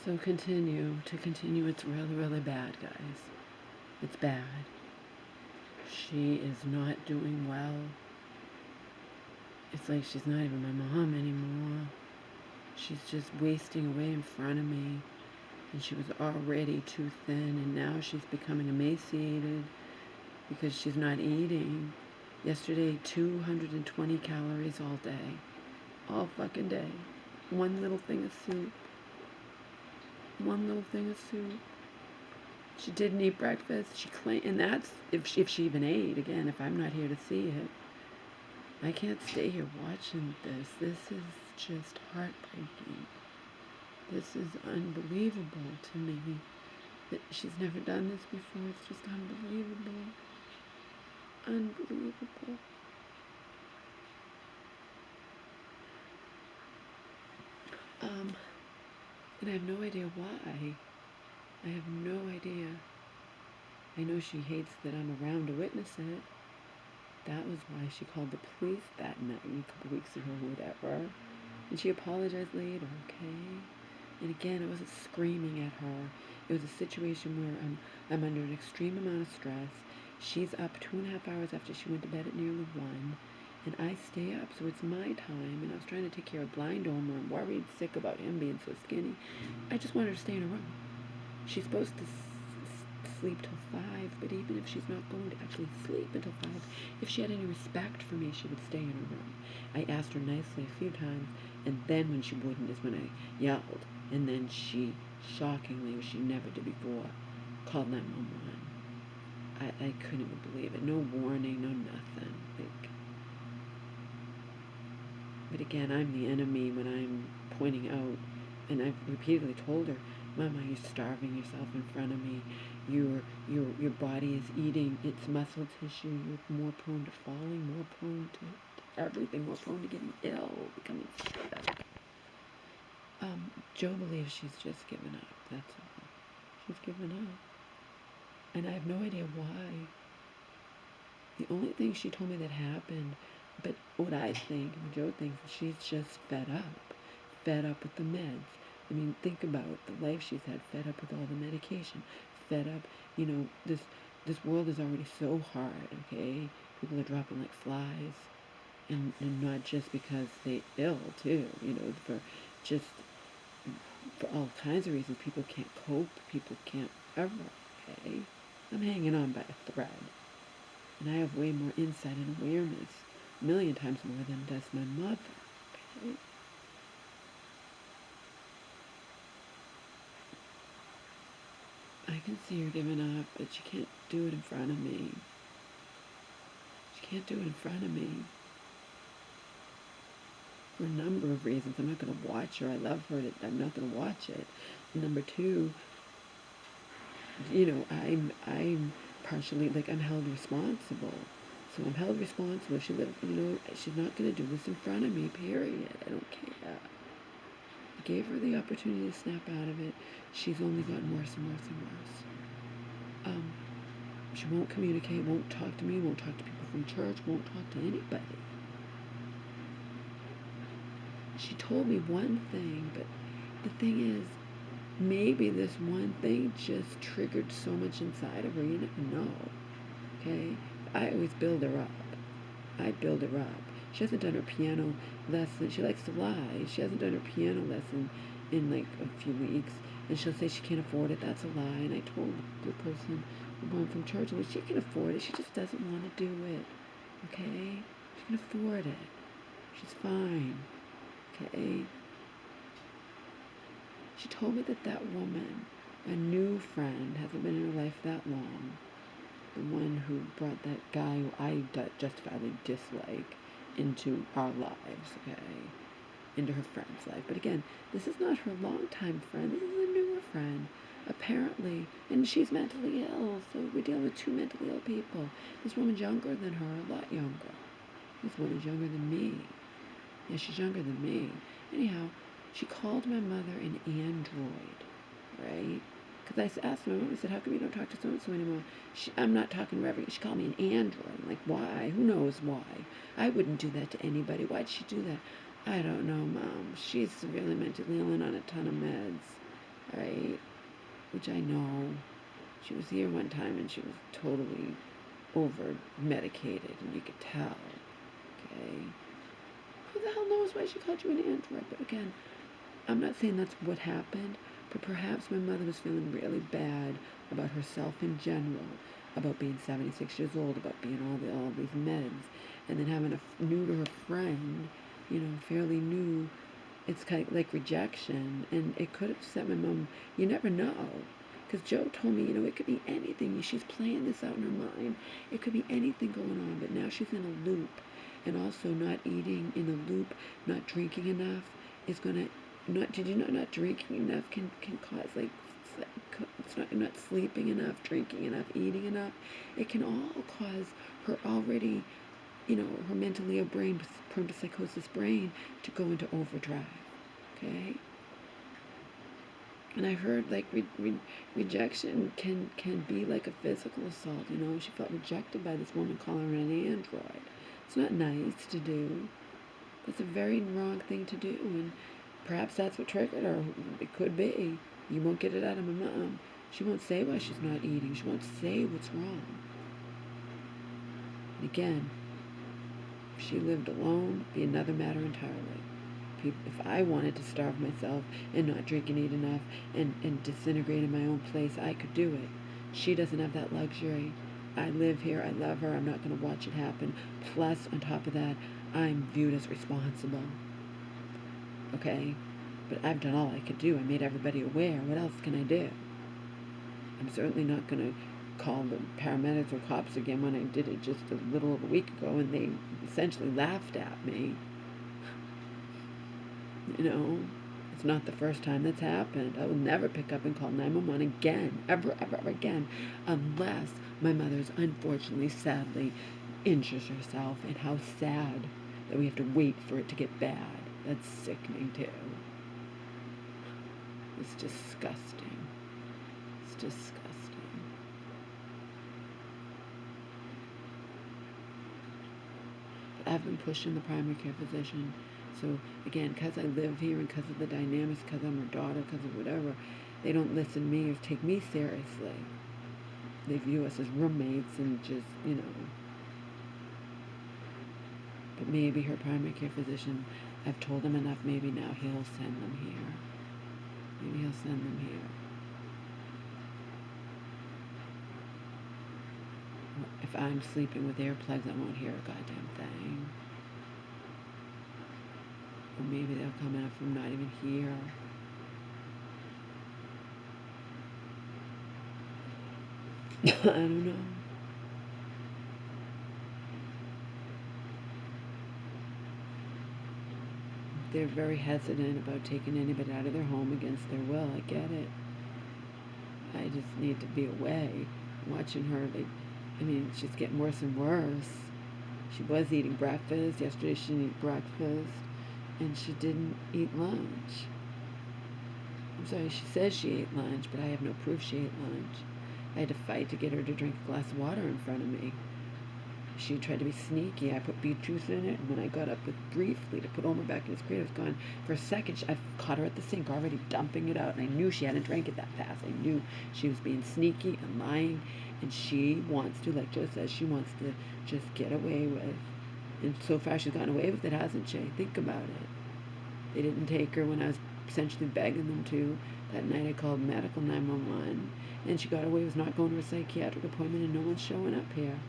So to continue, it's really, really bad, guys. It's bad. She is not doing well. It's like she's not even my mom anymore. She's just wasting away in front of me. And she was already too thin, and now she's becoming emaciated because she's not eating. Yesterday, 220 calories all day. All fucking day. One little thing of soup. One little thing of soup. She didn't eat breakfast. She claimed, and that's if she even ate. Again, if I'm not here to see it. I can't stay here watching this. This is just heartbreaking. This is unbelievable to me. That she's never done this before. It's just unbelievable. Unbelievable. And I have no idea why. I have no idea. I know she hates that I'm around to witness it. That was why she called the police that night, a couple weeks ago, or whatever. And she apologized later, okay? And again, I wasn't screaming at her. It was a situation where I'm under an extreme amount of stress. She's up 2.5 hours after she went to bed at nearly 1. And I stay up, so it's my time. And I was trying to take care of Blind Omer. I'm worried, sick about him being so skinny. I just want her to stay in her room. She's supposed to sleep till 5, but even if she's not going to actually sleep until 5, if she had any respect for me, she would stay in her room. I asked her nicely a few times, and then when she wouldn't is when I yelled. And then she, shockingly, which she never did before, called 911. I couldn't even believe it. No warning, no nothing. But again, I'm the enemy when I'm pointing out, and I've repeatedly told her, Mama, you're starving yourself in front of me. Your body is eating its muscle tissue. You're more prone to falling, more prone to everything, more prone to getting ill, becoming sick. Joe believes she's just given up. That's all. She's given up. And I have no idea why. The only thing she told me that happened, but what I think, and Joe thinks, she's just fed up with the meds. I mean, think about the life she's had, fed up with all the medication, fed up, this world is already so hard, okay? People are dropping like flies, and not just because they ill, too, for all kinds of reasons. People can't cope, people can't ever, okay? I'm hanging on by a thread. And I have way more insight and awareness, a million times more than does my mother. Okay? I can see her giving up, but she can't do it in front of me. She can't do it in front of me. For a number of reasons. I'm not going to watch her. I love her. I'm not going to watch it. And number two, I'm partially, I'm held responsible. So I'm held responsible. She lived, she's not going to do this in front of me, period. I don't care. I gave her the opportunity to snap out of it. She's only gotten worse and worse and worse. She won't communicate, won't talk to me, won't talk to people from church, won't talk to anybody. She told me one thing, but the thing is, maybe this one thing just triggered so much inside of her. You never know. Okay? I always build her up. I build her up. She hasn't done her piano lesson. She likes to lie. She hasn't done her piano lesson in like a few weeks. And she'll say she can't afford it. That's a lie. And I told the person, the one from church, well, she can afford it. She just doesn't want to do it. Okay? She can afford it. She's fine. Okay? She told me that woman, a new friend, hasn't been in her life that long. The one who brought that guy who I justifiably dislike into our lives, okay? Into her friend's life. But again, this is not her longtime friend. This is a newer friend, apparently. And she's mentally ill, so we're dealing with two mentally ill people. This woman's younger than her, a lot younger. This woman's younger than me. Yeah, she's younger than me. Anyhow, she called my mother an android, right? Because I asked my mom, I said, how come you don't talk to so-and-so anymore? I'm not talking Reverend. She called me an android. I'm like, why? Who knows why? I wouldn't do that to anybody. Why'd she do that? I don't know, Mom. She's severely mentally ill and on a ton of meds. right? Which I know. She was here one time and she was totally over medicated, and you could tell. Okay, who the hell knows why she called you an android? But again, I'm not saying that's what happened, but perhaps my mother was feeling really bad about herself in general, about being 76 years old, about being all these meds, and then having a new to her friend, fairly new. It's kind of like rejection, and it could have set my mom. You never know. Because Joe told me, it could be anything. She's playing this out in her mind. It could be anything going on, but now she's in a loop. And also not eating in a loop, not drinking enough is going to, did you know not drinking enough can cause, like, it's not sleeping enough, drinking enough, eating enough. It can all cause her already, her mentally ill brain, prone to psychosis brain, to go into overdrive. Okay? And I heard, like, rejection can be like a physical assault. She felt rejected by this woman calling her an android. It's not nice to do. It's a very wrong thing to do, and perhaps that's what triggered her. It could be. You won't get it out of my mom. She won't say why she's not eating. She won't say what's wrong. And again, if she lived alone, it'd be another matter entirely. If I wanted to starve myself and not drink and eat enough and disintegrate in my own place, I could do it. She doesn't have that luxury. I live here. I love her. I'm not going to watch it happen. Plus, on top of that, I'm viewed as responsible. Okay? But I've done all I could do. I made everybody aware. What else can I do? I'm certainly not going to call the paramedics or cops again when I did it just a little over a week ago, and they essentially laughed at me. It's not the first time that's happened. I will never pick up and call 911 again, ever, ever, ever again, unless my mother's unfortunately, sadly, injures herself. And how sad that we have to wait for it to get bad. That's sickening, too. It's disgusting. It's disgusting. But I've been pushing the primary care physician. So, again, because I live here and because of the dynamics, because I'm her daughter, because of whatever, they don't listen to me or take me seriously. They view us as roommates and just, But maybe her primary care physician, I've told him enough, maybe now he'll send them here. Maybe he'll send them here. If I'm sleeping with earplugs, I won't hear a goddamn thing. Or maybe they'll come out from not even here. I don't know. They're very hesitant about taking anybody out of their home against their will. I get it. I just need to be away. Watching her, she's getting worse and worse. She was eating breakfast. Yesterday she didn't eat breakfast. And she didn't eat lunch. I'm sorry, she says she ate lunch, but I have no proof she ate lunch. I had to fight to get her to drink a glass of water in front of me. She tried to be sneaky. I put beet juice in it, and when I got up briefly to put Omer back in his crate, I was gone. For a second, I caught her at the sink already dumping it out, and I knew she hadn't drank it that fast. I knew she was being sneaky and lying, and she wants to, like Joe says, she wants to just get away with. And so far she's gotten away with it, hasn't she? Think about it. They didn't take her when I was essentially begging them to. That night I called medical 911, and she got away with not going to a psychiatric appointment, and no one's showing up here.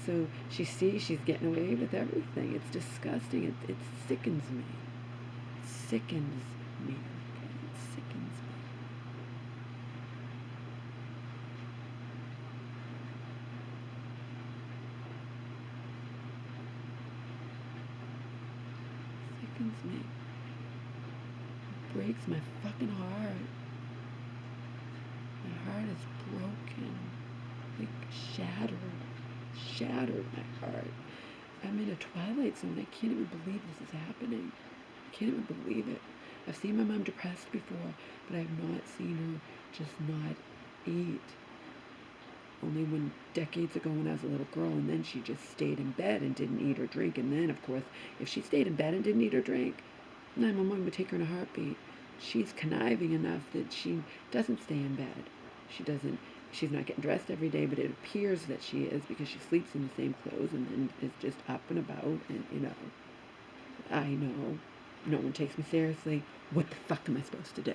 So she sees she's getting away with everything. It's disgusting. It sickens me. It sickens me. Okay? It sickens me. Sickens me. It breaks my fucking heart. My heart is broken. Like shattered my heart. I'm in a twilight zone. I can't even believe this is happening. I can't even believe it. I've seen my mom depressed before, but I've not seen her just not eat. Only when decades ago when I was a little girl, and then she just stayed in bed and didn't eat or drink. And then, of course, if she stayed in bed and didn't eat or drink, 911 would take her in a heartbeat. she's conniving enough that she doesn't stay in bed. She's not getting dressed every day, but it appears that she is because she sleeps in the same clothes and then is just up and about. And, I know no one takes me seriously. What the fuck am I supposed to do?